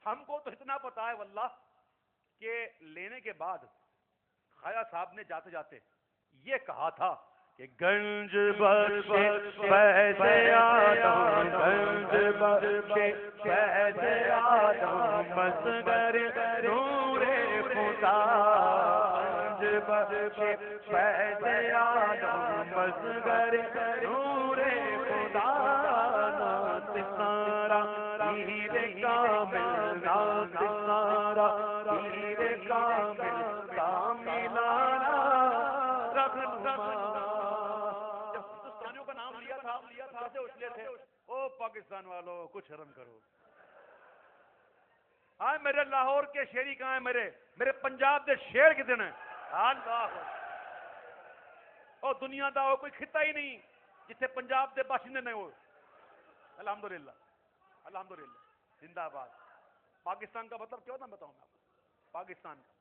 ہم کو تو اتنا پتا ہے واللہ کہ لینے کے بعد خواجہ صاحب نے جاتے جاتے یہ کہا تھا کہ گنج بخش فیض آدم، گنج بخش فیض آدم، مصغر نور خدا، گنج بخش فیض آدم، مصغر نور خدا، نعت سارا پیر کامل، نعت سارا پیر کامل، کاملانا رہنما۔ ہندوستانیوں کا نام لیا تھا کیسے اچھلے تھے؟ او پاکستان والوں کچھ شرم کرو۔ ہاں میرے لاہور کے شیری کہاں ہیں؟ میرے پنجاب دے شیر کتنے ہیں؟ اللہ او دنیا دا کوئی خطہ ہی نہیں جتنے پنجاب دے باشندے نہیں ہو۔ الحمدللہ الحمدللہ زندہ آباد۔ پاکستان کا مطلب کیا ہوتا ہے بتاؤں میں آپ کو؟ پاکستان کا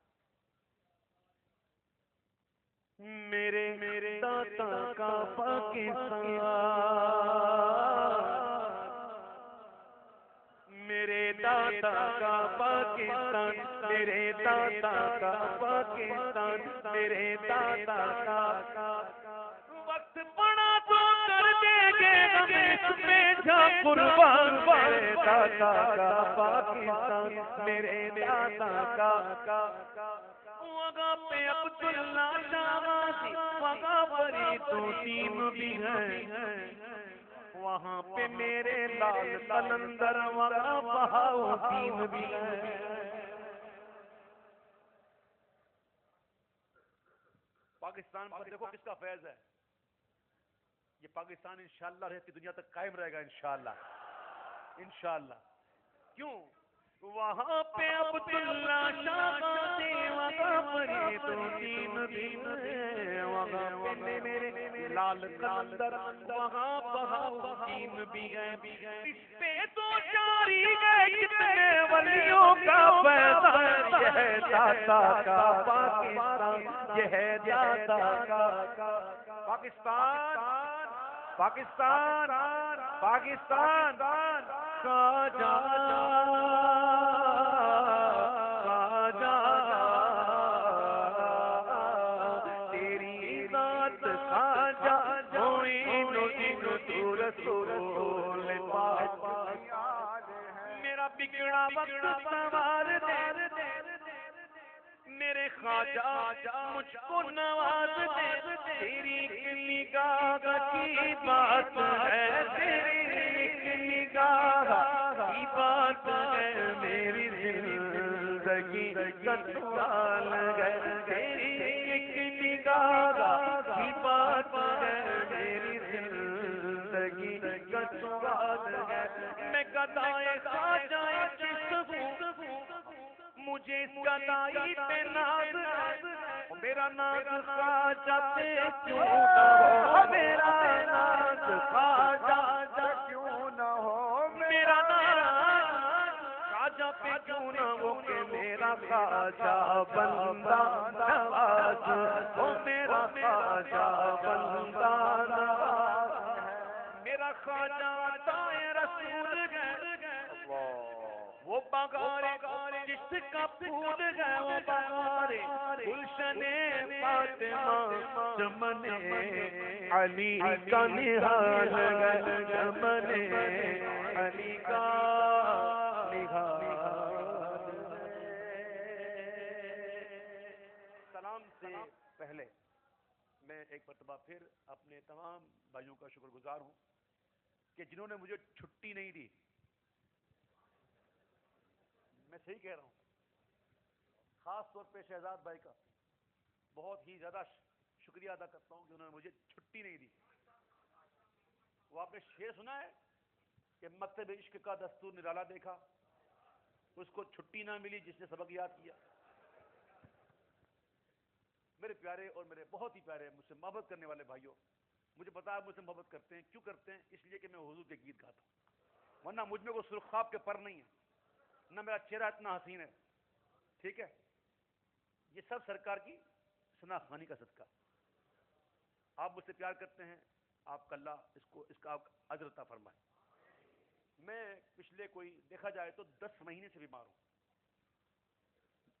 میرے داتا کا پاکستان، میرے داتا کا پاکستان، میرے داتا کا پاکستان، میرے داتا کا وقت پڑا تو کر دے گے ہمیں بیٹھا قربان، میرے داتا کا پاکستان، میرے داتا کا وہاں پہ عبداللہ شاہ غازی، وہاں فرید الدین بھی ہے، وہاں پہ میرے لال قلندر، وہاں بہاؤدین بھی ہے۔ پاکستان پر دیکھو کس کا فیض ہے۔ یہ پاکستان انشاءاللہ رہتی دنیا تک قائم رہے گا انشاءاللہ انشاءاللہ۔ کیوں؟ وہاں پہ عبداللہ شاہ غازی، وہاں فرید الدین بھی ہے، وہاں پہ میرے لال قلندر، وہاں بہاؤدین بھی ہے۔ اس پہ تو جاری ہے کتنے ولیوں کا فیضان، یہ ہے داتا کا پاکستان، یہ ہے داتا کا پاکستان، پاکستان، پاکستان کا تیری ذات خواجہ معین الدین رسول پاک، میرا بگڑا وقت سنوار دے، میرے خواجہ مجھ کو نواز دے، تیری نگاہ کی بات ہے، تیری نگاہ کی بات ہے، میری زندگی کا سوال ہے، تیری نگاہ کی بات ہے، میری زندگی کا سوال ہے۔ میں گدائے خواجہ چشت ہوں، مجھے اس گدائی پہ ناز ہے، میرا ناز خواجہ پہ کیوں نہ ہو، میرا ناز خواجہ کیوں نہ ہو، میرا ناز خواجہ پہ کیوں نہ ہو، کہ میرا خواجہ بندہ نواز ہو، میرا خواجہ بندہ نواز، میرا خواجہ عطائے رسول ہے، وہ بغارے جس کا پھول ہے، وہ بغارے گلشن فاطمہ، چمن علی کا نہال ہے، چمن علی کا نہال۔ سلام سے پہلے میں ایک مرتبہ پھر اپنے تمام بھائیوں کا شکر گزار ہوں کہ جنہوں نے مجھے چھٹی نہیں دی۔ میں صحیح کہہ رہا ہوں، خاص طور پہ شہزاد بھائی کا بہت ہی زیادہ شکریہ ادا کرتا ہوں کہ انہوں نے مجھے چھٹی نہیں دی۔ وہ آپ نے شعر سنا ہے کہ مکتب عشق کا دستور نرالا دیکھا، اس کو چھٹی نہ ملی جس نے سبق یاد کیا۔ میرے پیارے اور میرے بہت ہی پیارے مجھ سے محبت کرنے والے بھائیوں، مجھے پتا ہے مجھ سے محبت کرتے ہیں، کیوں کرتے ہیں؟ اس لیے کہ میں حضور کے گیت گاتا ہوں، ورنہ مجھ میں کوئی سرخ خواب کے پر نہیں ہے، نہ میرا چہرہ اتنا حسین ہے، ٹھیک ہے؟ یہ سب سرکار کی ثنا خوانی کا صدقہ۔ آپ مجھ سے پیار کرتے ہیں، آپ کا اللہ اس کا اجر عطا فرمائے۔ میں پچھلے کوئی دیکھا جائے تو 10 مہینے سے بیمار ہوں،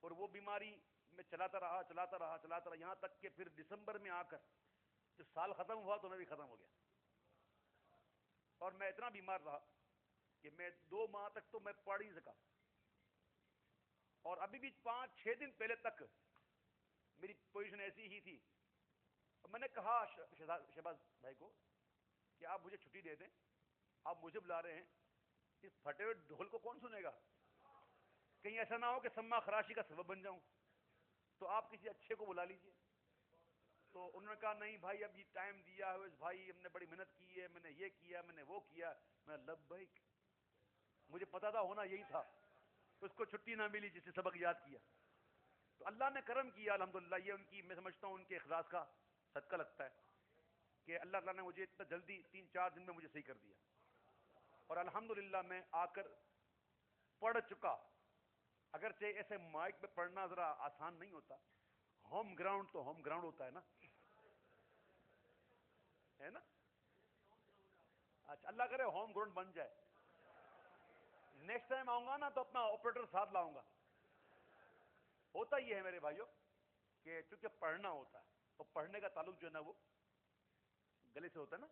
اور وہ بیماری میں چلاتا رہا یہاں تک کہ پھر دسمبر میں آ کر جب سال ختم ہوا تو میں بھی ختم ہو گیا، اور میں اتنا بیمار رہا کہ میں 2 ماہ تک تو میں پڑھ ہی سکا، اور ابھی بھی 5-6 دن پہلے تک میری پوزیشن ایسی ہی تھی. میں نے کہا شہباز بھائی کو کہ آپ مجھے چھٹی دے دیں، آپ مجھے بلا رہے ہیں، اس پھٹے ہوئے ڈھول کو کون سنے گا؟ کہیں ایسا نہ ہو کہ سما خراشی کا سبب بن جاؤں، تو آپ کسی اچھے کو بلا لیجئے. تو انہوں نے کہا نہیں بھائی اب یہ ٹائم دیا ہے بھائی، ہم نے بڑی محنت کی ہے، میں نے یہ کیا، میں نے وہ کیا. میں لبیک، مجھے پتا تھا ہونا یہی تھا، اس کو چھٹی نہ ملی جس نے سبق یاد کیا. تو اللہ نے کرم کیا الحمدللہ. یہ ان کی، میں سمجھتا ہوں ان کے اخلاص کا صدقہ لگتا ہے کہ اللہ تعالیٰ نے مجھے اتنا جلدی 3-4 دن میں مجھے صحیح کر دیا، اور الحمدللہ میں آ کر پڑھ چکا. اگرچہ ایسے مائک پہ پڑھنا ذرا آسان نہیں ہوتا، ہوم گراؤنڈ تو ہوم گراؤنڈ ہوتا ہے نا، ہے نا. اچھا اللہ کرے ہوم گراؤنڈ بن جائے. نیکسٹ ٹائم آؤں گا نا تو اپنا آپریٹر ساتھ لاؤں گا. ہوتا یہ ہے میرے بھائیوں کہ چونکہ پڑھنا ہوتا ہے، تو پڑھنے کا تعلق جو ہے نا وہ گلے سے ہوتا ہے نا.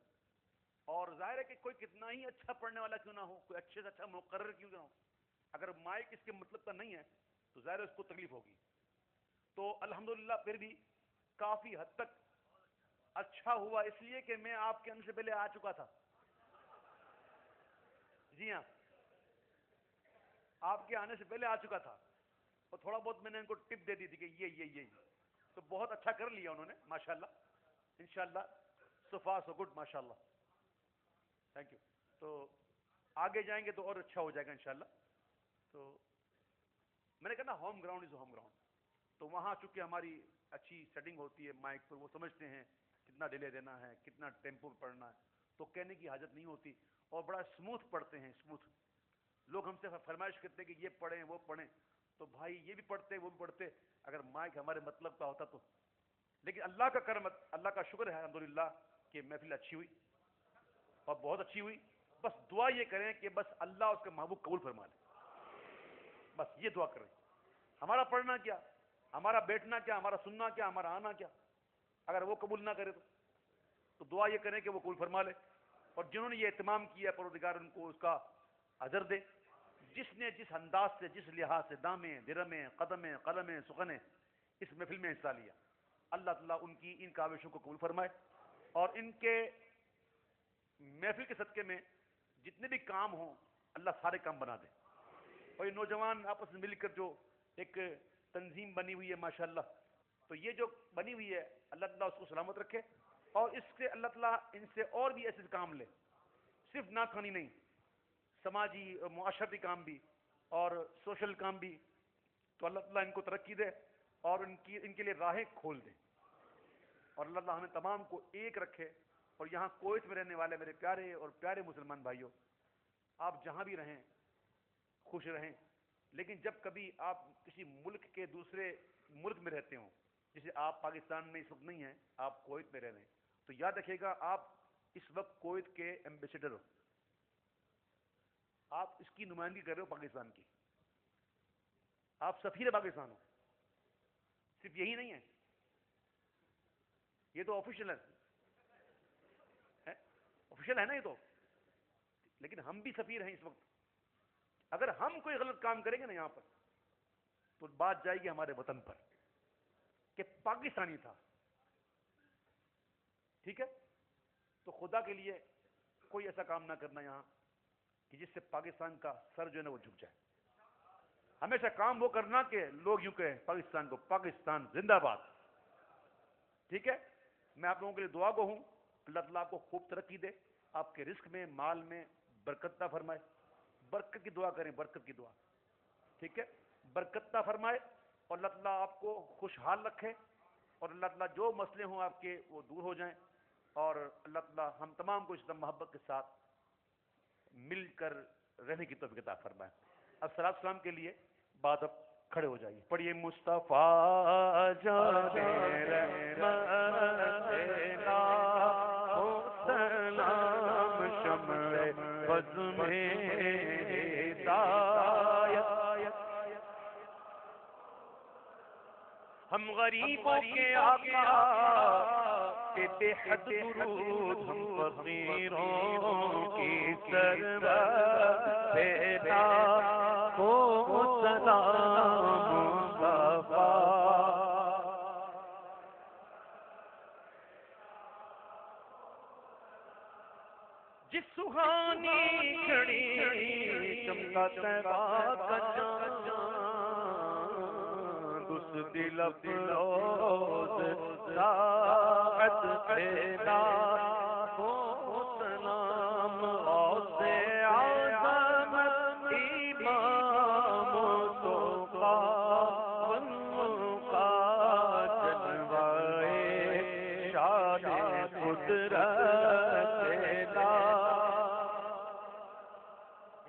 اور ظاہر ہے کہ کوئی کتنا ہی اچھا پڑھنے والا کیوں نہ ہو، کوئی اچھے سے اچھا مقرر کیوں نہ ہو، اگر مائک اس کے مطلب کا نہیں ہے تو ظاہر ہے اس کو تکلیف ہوگی. تو الحمدللہ پھر بھی کافی حد تک اچھا ہوا، اس لیے کہ میں آپ کے آنے سے پہلے آ چکا تھا. جی ہاں، آپ کے آنے سے پہلے آ چکا تھا، اور تھوڑا بہت میں نے ان کو ٹپ دے دی تھی کہ یہ تو بہت اچھا کر لیا انہوں نے ماشاءاللہ. انشاءاللہ سو فار سو گڈ ماشاءاللہ. Thank you. تو آگے جائیں گے تو اور اچھا ہو جائے گا انشاءاللہ. تو میں نے کہا نا home ground is home ground. تو وہاں چونکہ ہماری اچھی سیٹنگ ہوتی ہے مائک پر، وہ سمجھتے ہیں کتنا ڈیلے دینا ہے، کتنا ٹیمپو پڑھنا ہے، تو کہنے کی حاجت نہیں ہوتی، اور بڑا اسموتھ پڑھتے ہیں. اسموتھ لوگ ہم سے فرمائش کرتے ہیں کہ یہ پڑھیں وہ پڑھیں، تو بھائی یہ بھی پڑھتے وہ بھی پڑھتے اگر مائک ہمارے مطلب کا ہوتا تو. لیکن اللہ کا کرم، اللہ کا شکر ہے الحمدللہ کہ محفل اچھی ہوئی اور بہت اچھی ہوئی. بس دعا یہ کریں کہ بس اللہ اس کا محبوب قبول فرما لے، بس یہ دعا کریں. ہمارا پڑھنا کیا، ہمارا بیٹھنا کیا، ہمارا سننا کیا، ہمارا آنا کیا، اگر وہ قبول نہ کرے تو دعا یہ کریں کہ وہ قبول فرما لے. اور جنہوں نے یہ اہتمام کیا پروردگار ان کو اس کا اجر دے. جس نے جس انداز سے، جس لحاظ سے دامیں درمیں قدمیں قلمیں سخنیں اس محفل میں حصہ لیا، اللہ تعالیٰ ان کی ان کاوشوں کو قبول فرمائے، اور ان کے محفل کے صدقے میں جتنے بھی کام ہوں اللہ سارے کام بنا دے. اور یہ نوجوان آپس میں مل کر جو ایک تنظیم بنی ہوئی ہے ماشاءاللہ، تو یہ جو بنی ہوئی ہے اللہ تعالیٰ اس کو سلامت رکھے، اور اس سے اللہ تعالیٰ ان سے اور بھی ایسے کام لے، صرف ناکھانی نہیں، سماجی معاشرتی کام بھی اور سوشل کام بھی. تو اللہ تعالیٰ ان کو ترقی دے اور ان کے لیے راہیں کھول دے، اور اللہ تعالیٰ ہمیں تمام کو ایک رکھے. اور یہاں کویت میں رہنے والے میرے پیارے اور پیارے مسلمان بھائیوں، آپ جہاں بھی رہیں خوش رہیں. لیکن جب کبھی آپ کسی ملک کے دوسرے ملک میں رہتے ہوں، جیسے آپ پاکستان میں اس وقت نہیں ہیں، آپ کویت میں رہ رہے ہیں، تو یاد رکھیے گا آپ اس وقت کویت کے ایمبیسیڈر ہو، آپ اس کی نمائندگی کر رہے ہو پاکستان کی، آپ سفیر پاکستان ہو. صرف یہی نہیں ہے، یہ تو آفیشیل ہے، آفیشیل ہے نا یہ تو. لیکن ہم بھی سفیر ہیں اس وقت. اگر ہم کوئی غلط کام کریں گے نا یہاں پر تو بات جائے گی ہمارے وطن پر کہ پاکستانی تھا. ٹھیک ہے، تو خدا کے لیے کوئی ایسا کام نہ کرنا یہاں کہ جس سے پاکستان کا سر جو ہے نا وہ جھک جائے. ہمیشہ کام وہ کرنا کہ لوگ یوں کہیں پاکستان کو، پاکستان زندہ باد. ٹھیک ہے، میں آپ لوگوں کے لیے دعا کو ہوں، اللہ تعالیٰ آپ کو خوب ترقی دے، آپ کے رزق میں مال میں برکت عطا فرمائے. برکت کی دعا کریں، برکت کی دعا. ٹھیک ہے، برکت عطا فرمائے، اور اللہ تعالیٰ آپ کو خوشحال رکھے، اور اللہ تعالیٰ جو مسئلے ہوں آپ کے وہ دور ہو جائیں، اور اللہ تعالیٰ ہم تمام کو اس طرح محبت کے ساتھ مل کر رہنے کی توفیق عطا فرمائے. اب صلاۃ السلام کے لیے بعد اب کھڑے ہو جائیے، پڑھیے مصطفیٰ جان رحمت سلام شمع بز میں ہم غریبوں کے آقا کے بے حد درود، ہم فقیروں کی سرور پیدا کو سلام مصطفیٰ۔ جس سہانی گھڑی چمکا طیبہ کا چاند، اس دل افروز ساعت پیدا ہو سلام غوث اعظم امام مصطفیٰ کا جلوائے شان قدرت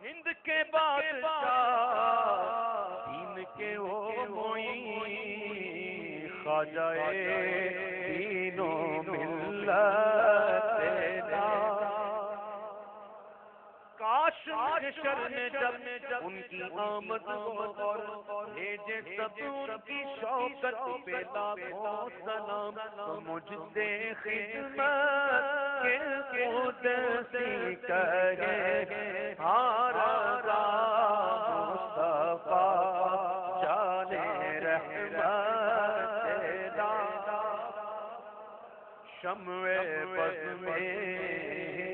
ہند کے بادشاہ دین کے وہ معین، خواجہ دین و ملت تیرا۔ کاش محشر میں جب ان کی آمد غور بھیجے سب ان کی شوکت پہ لاکھوں سلام، تو مجھ سے خدمت کے قدسی کہے مصطفیٰ جان رحمت تیرا۔ شمع بز میں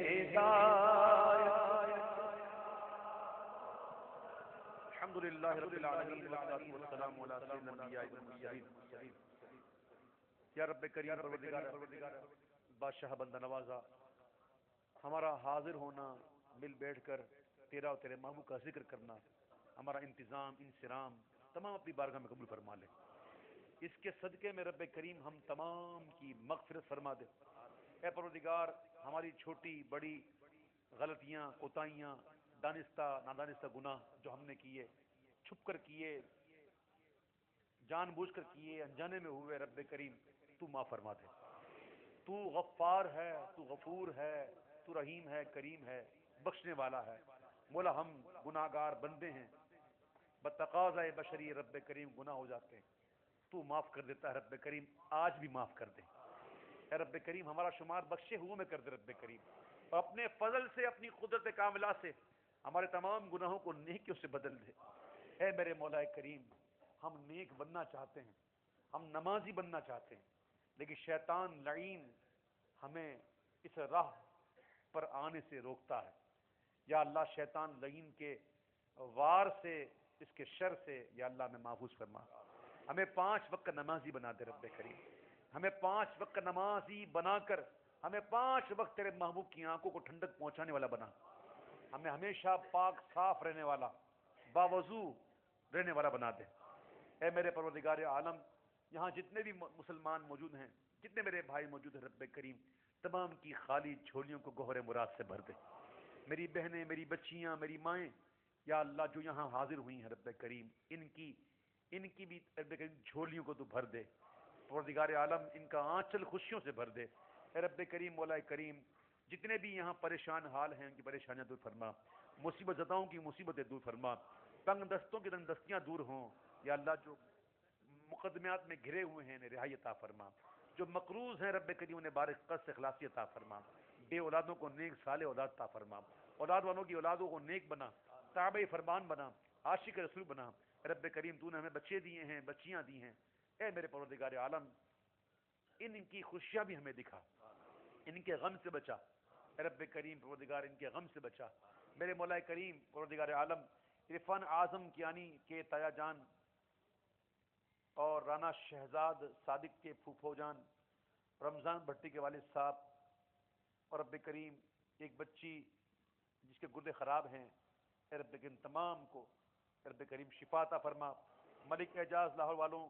ہدایت۔ الحمدللہ رب العالمین والصلاۃ والسلام علی سیدنا الانبیاء والمرسلین۔ یا رب کریم پروردگار بادشاہ بندہ نوازا، ہمارا حاضر ہونا، مل بیٹھ کر تیرا اور تیرے محبوب کا ذکر کرنا، ہمارا انتظام انصرام تمام اپنی بارگاہ میں قبول فرما لے۔ اس کے صدقے میں رب کریم ہم تمام کی مغفرت فرما دے۔ اے پروردگار، ہماری چھوٹی بڑی غلطیاں، کوتاہیاں، دانستہ نادانستہ گناہ جو ہم نے کیے، چھپ کر کیے، جان بوجھ کر کیے، انجانے میں ہوئے، رب کریم تو معاف فرما دے۔ تو غفار ہے، تو غفور ہے، تو رحیم ہے، کریم ہے، بخشنے والا ہے۔ مولا ہم گناہگار بندے ہیں، بتقاضۂ بشری رب کریم گناہ ہو جاتے ہیں، تو معاف کر دیتا ہے رب کریم، آج بھی معاف کر دے۔ اے رب کریم ہمارا شمار بخشے ہوئے میں کر دے رب کریم، اور اپنے فضل سے، اپنی قدرت کاملہ سے ہمارے تمام گناہوں کو نیکیوں سے بدل دے۔ اے میرے مولا کریم، ہم نیک بننا چاہتے ہیں، ہم نمازی بننا چاہتے ہیں، لیکن شیطان لعین ہمیں اس راہ پر آنے سے روکتا ہے۔ یا اللہ شیطان لعین کے وار سے، اس کے شر سے یا اللہ ہمیں محفوظ فرما۔ ہمیں 5 وقت نمازی بنا دے رب کریم، ہمیں 5 وقت نمازی بنا کر ہمیں 5 وقت تیرے محبوب کی آنکھوں کو ٹھنڈک پہنچانے والا بنا، ہمیں ہمیشہ پاک صاف رہنے والا، باوضو رہنے والا بنا دے۔ اے میرے پروردگار عالم، یہاں جتنے بھی مسلمان موجود ہیں، جتنے میرے بھائی موجود ہیں، رب کریم تمام کی خالی جھولیوں کو گوہر مراد سے بھر دے۔ میری بہنیں، میری بچیاں، میری مائیں یا اللہ جو یہاں حاضر ہوئی ہیں رب کریم، ان کی بھی رب کریم جھولیوں کو تو بھر دے۔ پروردگار عالم ان کا آنچل خوشیوں سے بھر دے۔ اے رب کریم مولا کریم، جتنے بھی یہاں پریشان حال ہیں ان کی پریشانیاں دور فرما، مصیبت زداؤں کی مصیبتیں دور فرما، تنگ دستوں کی تنگ دستیاں دور ہوں یا اللہ، جو مقدمات میں گھرے ہوئے ہیں انہیں رہائی عطا فرما، جو مقروض ہیں رب کریم انہیں بارک قرض سے خلاصی عطا فرما، بے اولادوں کو نیک صالح اولاد عطا فرما، اولاد والوں کی اولادوں کو نیک بنا، تابع فرمان بنا، عاشق رسول بنا۔ رب کریم تو نے ہمیں بچے دیے ہیں، بچیاں دی ہیں، اے میرے پروردگار عالم ان کی خوشیاں بھی ہمیں دکھا، ان کے غم سے بچا۔ اے رب کریم پروردگار ان کے غم سے بچا۔ میرے مولا کریم پروردگار عالم، عرفان اعظم کیانی کے تایا جان اور رانا شہزاد صادق کے پھوپھو جان، رمضان بھٹی کے والد صاحب، اور رب کریم ایک بچی جس کے گردے خراب ہیں، اے رب کریم تمام کو رب کریم شفا عطا فرما۔ ملک اعجاز لاہور والوں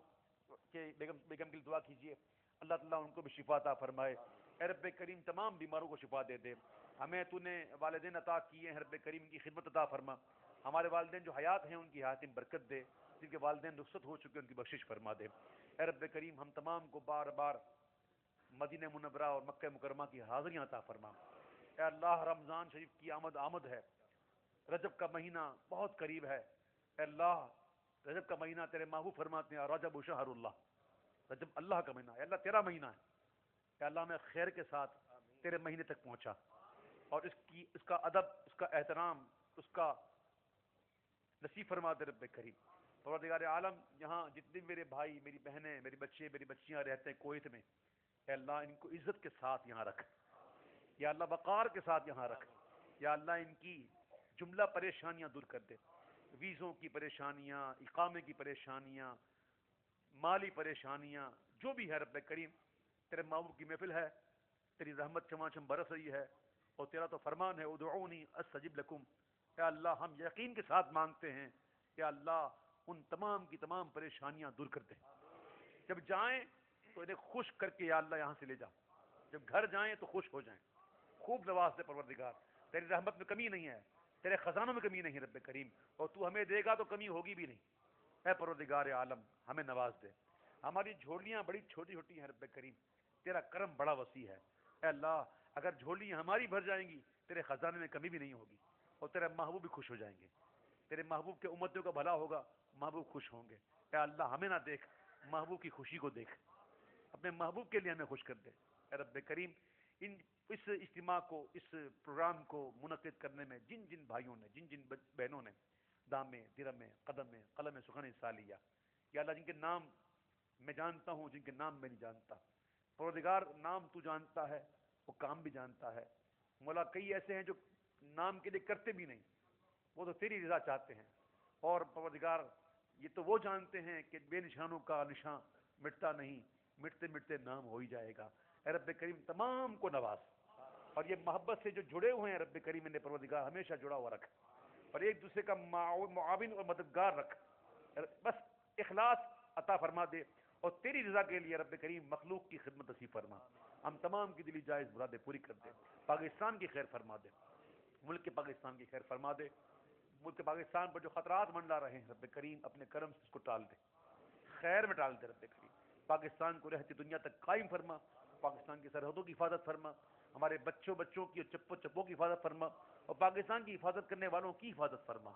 کے بیگم کے لیے دعا کیجیے، اللہ تعالیٰ ان کو بھی شفا عطا فرمائے۔ اے رب کریم تمام بیماروں کو شفا دے دے۔ ہمیں تو نے والدین عطا کیے ہیں، رب کریم کی خدمت عطا فرما۔ ہمارے والدین جو حیات ہیں ان کی حیات میں برکت دے، جن کے والدین رخصت ہو چکے ان کی بخشش فرما دے۔ اے رب کریم ہم تمام کو بار بار مدینہ منورہ اور مکہ مکرمہ کی حاضریاں عطا فرما۔ اے اللہ رمضان شریف کی آمد ہے، رجب کا مہینہ بہت قریب ہے۔ اے اللہ رجب کا مہینہ تیرے محبوب فرماتے ہیں رجب شہر اللہ، رجب اللہ کا مہینہ ہے، اللہ تیرا مہینہ ہے، کہ اللہ میں خیر کے ساتھ تیرے مہینے تک پہنچا، اور اس کا ادب، اس کا احترام، اس کا نصیب فرما دے رب کریم۔ پروردگار عالم، یہاں جتنے بھی میرے بھائی، میری بہنیں، میری بچے، میری بچیاں رہتے ہیں کویت میں، اے اللہ ان کو عزت کے ساتھ یہاں رکھ، یا اللہ وقار کے ساتھ یہاں رکھ، یا اللہ ان کی جملہ پریشانیاں دور کر دے، ویزوں کی پریشانیاں، اقامے کی پریشانیاں، مالی پریشانیاں، جو بھی ہے رب کریم، تیرے محبوب کی محفل ہے، تیری رحمت چماچم برس رہی ہے، اور تیرا تو فرمان ہے ادعونی استجب لکم، یا اللہ ہم یقین کے ساتھ مانگتے ہیں، یا اللہ ان تمام کی تمام پریشانیاں دور کر دیں، جب جائیں تو انہیں خوش کر کے یا اللہ یہاں سے لے جا، جب گھر جائیں تو خوش ہو جائیں، خوب نواز دے پروردگار، تیری رحمت میں کمی نہیں ہے، تیرے خزانوں میں کمی نہیں رب کریم، اور تو ہمیں دے گا تو کمی ہوگی بھی نہیں، اے پروردگار عالم ہمیں نواز دے، ہماری جھولیاں بڑی چھوٹی چھوٹی ہیں رب کریم، تیرا کرم بڑا وسیع ہے، اے اللہ اگر جھولیاں ہماری بھر جائیں گی تیرے خزانے میں کمی بھی نہیں ہوگی، اور تیرے محبوب بھی خوش ہو جائیں گے، تیرے محبوب کے امتوں کا بھلا ہوگا، محبوب خوش ہوں گے، اے اللہ ہمیں نہ دیکھ، محبوب کی خوشی کو دیکھ، اپنے محبوب کے لیے ہمیں خوش کر دے، اے رب کریم اس اجتماع کو، اس پروگرام کو منعقد کرنے میں جن جن بھائیوں نے، جن جن بہنوں نے دامے، درمے، قدمے، قلم سخن حصہ لیا، یا اللہ جن کے نام میں جانتا ہوں، جن کے نام میں نہیں جانتا، پروردگار نام تو جانتا ہے، وہ کام بھی جانتا ہے، مولا کئی ایسے ہیں جو نام کے لیے کرتے بھی نہیں، وہ تو تیری رضا چاہتے ہیں، اور پروردگار یہ تو وہ جانتے ہیں کہ بے نشانوں کا نشان مٹتا نہیں، مٹتے مٹتے نام ہو ہی جائے گا، اے رب کریم تمام کو نواز، اور یہ محبت سے جو جڑے ہوئے ہیں رب کریم نے پروردگار ہمیشہ جڑا ہوا رکھ، اور ایک دوسرے کا معاون اور مددگار رکھ، بس اخلاص عطا فرما دے، اور تیری رضا کے لیے رب کریم مخلوق کی خدمت نصیب فرما، ہم تمام کی دلی جائز مرادیں پوری کر دے، پاکستان کی خیر فرما دے، ملک پاکستان کی خیر فرما دے، ملک پاکستان پر جو خطرات منڈلا رہے ہیں رب کریم اپنے کرم سے اس کو ٹال دے، خیر میں ٹال دے رب کریم، پاکستان کو رہتی دنیا تک قائم فرما، پاکستان کی سرحدوں کی حفاظت فرما، ہمارے بچوں کی اور چپوں کی حفاظت فرما، اور پاکستان کی حفاظت کرنے والوں کی حفاظت فرما،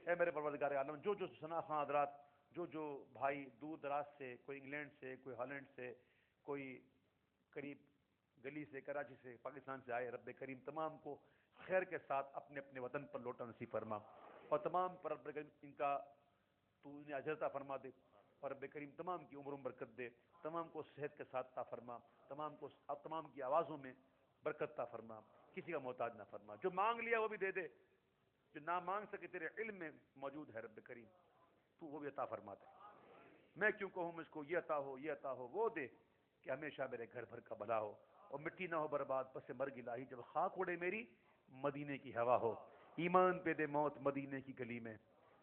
اے میرے پروردگار عالم، جو شناسا حضرات، جو بھائی دور دراز سے، کوئی انگلینڈ سے، کوئی ہالینڈ سے، کوئی قریب گلی سے، کراچی سے، پاکستان سے آئے، رب کریم تمام کو خیر کے ساتھ اپنے اپنے وطن پر لوٹا نصیب فرما، اور تمام پر رب کریم ان کا تو انہیں اجرتا فرما دے، اور رب کریم تمام کی عمر برکت دے، تمام کو صحت کے ساتھ عطا فرما، تمام کی آوازوں میں برکت عطا فرما، کسی کا محتاج نہ فرما، جو مانگ لیا وہ بھی دے دے، جو نہ مانگ سکے تیرے علم میں موجود ہے رب کریم، تو وہ بھی عطا فرما دے، میں کیوں کہوں مجھ کو یہ عطا ہو، یہ عطا ہو، وہ دے کہ ہمیشہ میرے گھر بھر کا بھلا ہو، اور مٹی نہ ہو برباد، پس مرگ الہی جب خاک اڑے میری، مدینے کی ہوا ہو، ایمان پہ دے موت مدینے کی گلی میں،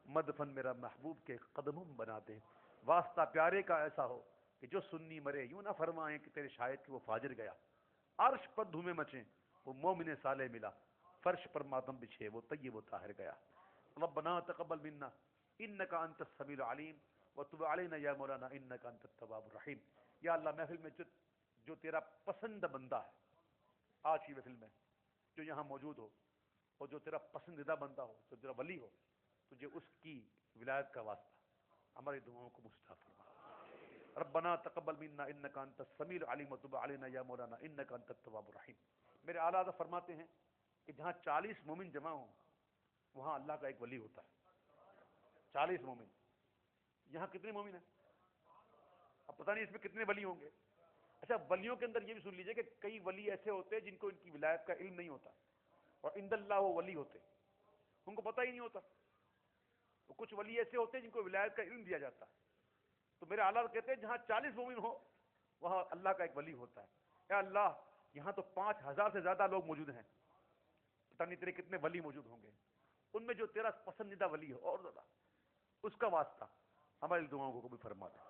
مدفن میرا محبوب کے قدموں میں بنا دے، واسطہ پیارے کا ایسا ہو کہ جو سنی مرے یوں نہ فرمائیں کہ تیرے شاہد کہ وہ فاجر گیا، عرش پر دھومے مچیں وہ مومن صالح ملا، فرش پر ماتم بچھے وہ طیب و طاہر گیا، ربنا تقبل منا انک انت السمیع العلیم وتب علینا یا مولانا انک انت التواب الرحیم، یا اللہ محفل میں جو تیرا پسند بندہ ہے آج کی محفل میں جو یہاں موجود ہو، اور جو تیرا پسندیدہ بندہ ہو، جو تیرا ولی ہو، تجھے اس کی ولایت کا واسطہ ہماری دعاؤں کو مستجاب فرما، ربنا تقبل منا انک انت السمیع العلیم وتب علینا یا مولانا انک انت التواب الرحیم۔ میرے اعلیٰ حضرت فرماتے ہیں کہ جہاں 40 مومن جمع ہوں وہاں اللہ کا ایک ولی ہوتا ہے، 40 مومن، یہاں کتنے مومن ہیں؟ اب پتہ نہیں اس میں کتنے ولی ہوں گے۔ اچھا ولیوں کے اندر یہ بھی سن لیجئے کہ کئی ولی ایسے ہوتے ہیں جن کو ان کی ولایت کا علم نہیں ہوتا، اور عند اللہ وہ ولی ہوتے، ان کو پتہ ہی نہیں ہوتا، تو کچھ ولی ایسے ہوتے ہیں جن کو ولایت کا علم دیا جاتا ہے، تو میرے اعلیٰ کہتے ہیں جہاں 40 مومن ہو وہاں اللہ کا ایک ولی ہوتا ہے، اے اللہ یہاں تو 5000 سے زیادہ لوگ موجود ہیں، پتہ نہیں تیرے کتنے ولی موجود ہوں گے، ان میں جو تیرا پسندیدہ ولی ہو اور زیادہ، اس کا واسطہ ہماری دعاؤں کو قبول فرما دے،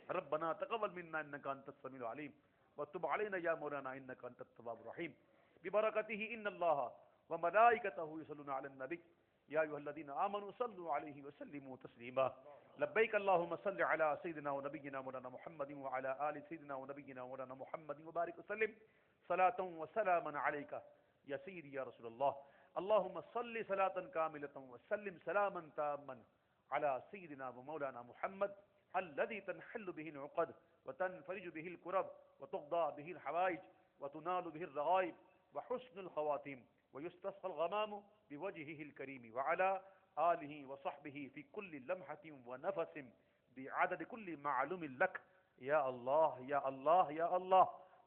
ربنا تقبل منا انك انت السميع العليم وتب علينا يا مولانا انك انت التواب الرحيم ببركته ان الله وملائكته يصلون على النبي يا ايها الذين امنوا صلوا عليه وسلموا تسليما لبيك اللهم صل على سيدنا ونبينا مولانا محمد وعلى ال سيدنا ونبينا مولانا محمد وبارك وسلم صلاة وسلاما عليك يا سيدي يا رسول الله اللهم صل صلاة كاملة وسلم سلاما تاما على سيدنا ومولانا محمد الذي تنحل به العقد وتنفرج به الكرب وتقضى به الحوائج وتنال به الرغائب وحسن الخواتيم ويستسقى الغمام بوجهه الكريم وعلى آله وصحبه في كل لمحة ونفس بعدد كل معلوم لك یا اللہ یا اللہ یا اللہ.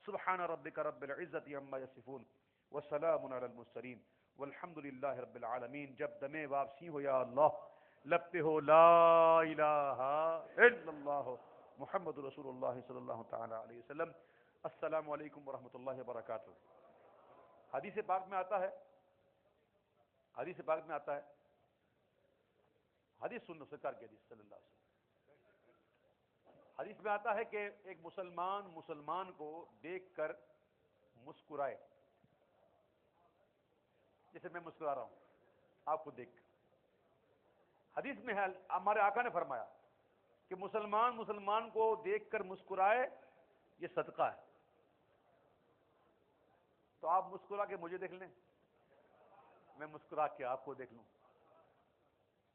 سبحان ربک رب العزت عما یصفون والسلام علی المرسلین والحمد للہ رب العالمین. جب دم واپسی ہو یا اللہ لب پہ ہو لا الہ الا اللہ محمد رسول اللہ صلی اللہ تعالی علیہ وسلم. السلام علیکم ورحمۃ اللہ وبرکاتہ. حدیث پاک میں آتا ہے، حدیث پاک میں آتا ہے، حدیث سنو سرکار کی حدیث صلی اللہ علیہ وسلم. حدیث میں آتا ہے کہ ایک مسلمان کو دیکھ کر مسکرائے، جیسے میں مسکرا رہا ہوں آپ کو دیکھ کر. حدیث میں ہے، ہمارے آقا نے فرمایا کہ مسلمان کو دیکھ کر مسکرائے یہ صدقہ ہے. تو آپ مسکرا کے مجھے دیکھ لیں، میں مسکرا کے آپ کو دیکھ لوں،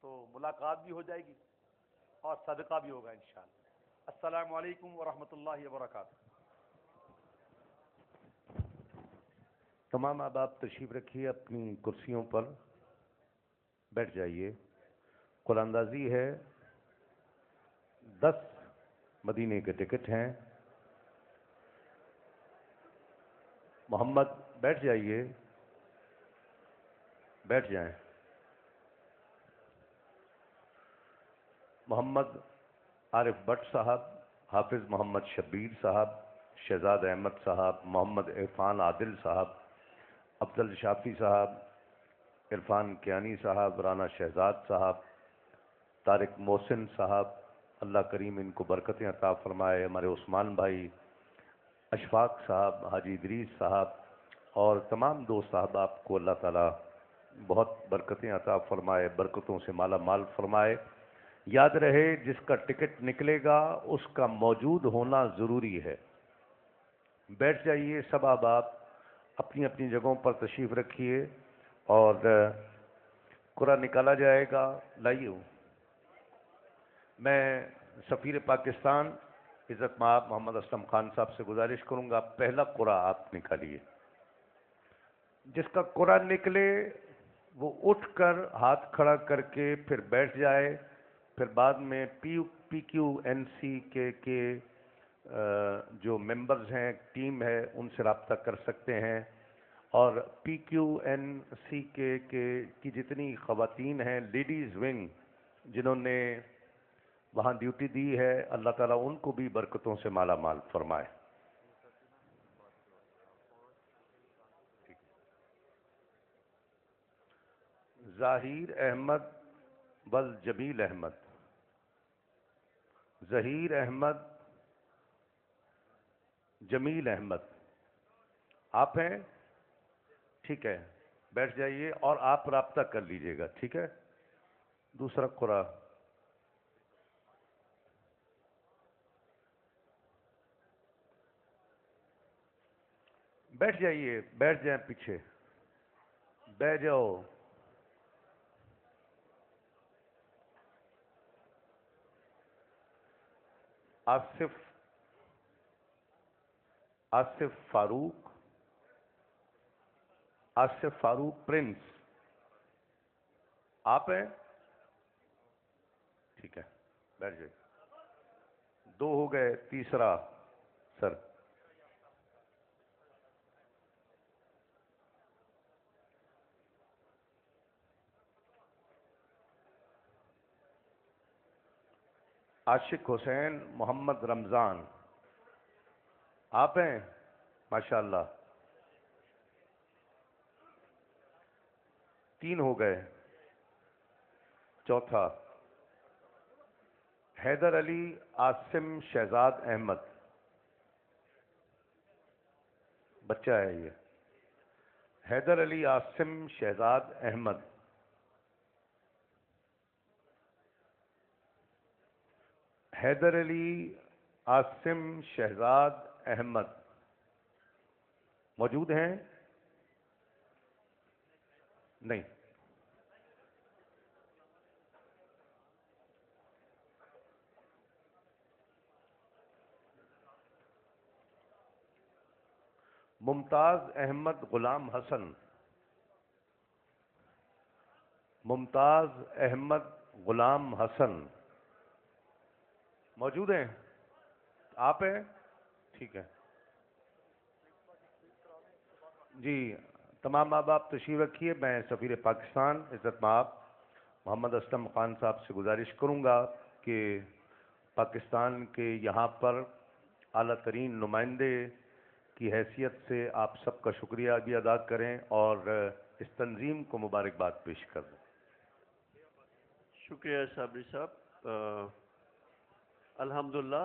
تو ملاقات بھی ہو جائے گی اور صدقہ بھی ہوگا انشاءاللہ. السلام علیکم ورحمۃ اللہ وبرکاتہ. تمام احباب تشریف رکھیے، اپنی کرسیوں پر بیٹھ جائیے. قرآن اندازی ہے، 10 مدینے کے ٹکٹ ہیں. محمد بیٹھ جائیے، بیٹھ جائیں. محمد عارف بٹ صاحب، حافظ محمد شبیر صاحب، شہزاد احمد صاحب، محمد عرفان عادل صاحب، افضل شافی صاحب، عرفان کیانی صاحب، رانا شہزاد صاحب، طارق محسن صاحب، اللہ کریم ان کو برکتیں عطا فرمائے. ہمارے عثمان بھائی، اشفاق صاحب، حاجی ادریس صاحب اور تمام دوست صاحباب کو اللہ تعالیٰ بہت برکتیں عطا فرمائے، برکتوں سے مالا مال فرمائے. یاد رہے جس کا ٹکٹ نکلے گا اس کا موجود ہونا ضروری ہے. بیٹھ جائیے سب احباب، اپنی اپنی جگہوں پر تشریف رکھیے اور قرآن نکالا جائے گا. لائیے، میں سفیر پاکستان عزت مآب محمد اسلم خان صاحب سے گزارش کروں گا، پہلا قرآن آپ نکالیے. جس کا قرآن نکلے وہ اٹھ کر ہاتھ کھڑا کر کے پھر بیٹھ جائے. پھر بعد میں پی کیو این سی کے جو ممبرز ہیں، ٹیم ہے، ان سے رابطہ کر سکتے ہیں. اور پی کیو این سی کی جتنی خواتین ہیں، لیڈیز ونگ جنہوں نے وہاں ڈیوٹی دی ہے، اللہ تعالیٰ ان کو بھی برکتوں سے مالا مال فرمائے. ظہیر احمد بل جمیل احمد، ظہیر احمد، جمیل احمد، آپ ہیں؟ ٹھیک ہے، بیٹھ جائیے اور آپ رابطہ کر لیجئے گا. ٹھیک ہے. دوسرا قرآن بیٹھ جائیے، بیٹھ جائیں، پیچھے بیٹھ جاؤ. آصف فاروق، آصف فاروق پرنس، آپ ہیں؟ ٹھیک ہے، بیٹھ جائیے. 2 ہو گئے، تیسرا سر. عاشق حسین محمد رمضان، آپ ہیں؟ ماشاءاللہ. 3 ہو گئے. چوتھا حیدر علی عاصم شہزاد احمد، بچہ ہے یہ. حیدر علی عاصم شہزاد احمد. حیدر علی عاصم شہزاد احمد موجود ہیں؟ نہیں. ممتاز احمد غلام حسن، ممتاز احمد غلام حسن موجود ہیں؟ آپ ہیں؟ ٹھیک ہے جی، تمام آپ تشریف رکھیے. میں سفیر پاکستان عزت مآب محمد اسلم خان صاحب سے گزارش کروں گا کہ پاکستان کے یہاں پر اعلیٰ ترین نمائندے کی حیثیت سے آپ سب کا شکریہ بھی ادا کریں اور اس تنظیم کو مبارکباد پیش کریں. شکریہ صابری صاحب. الحمدللہ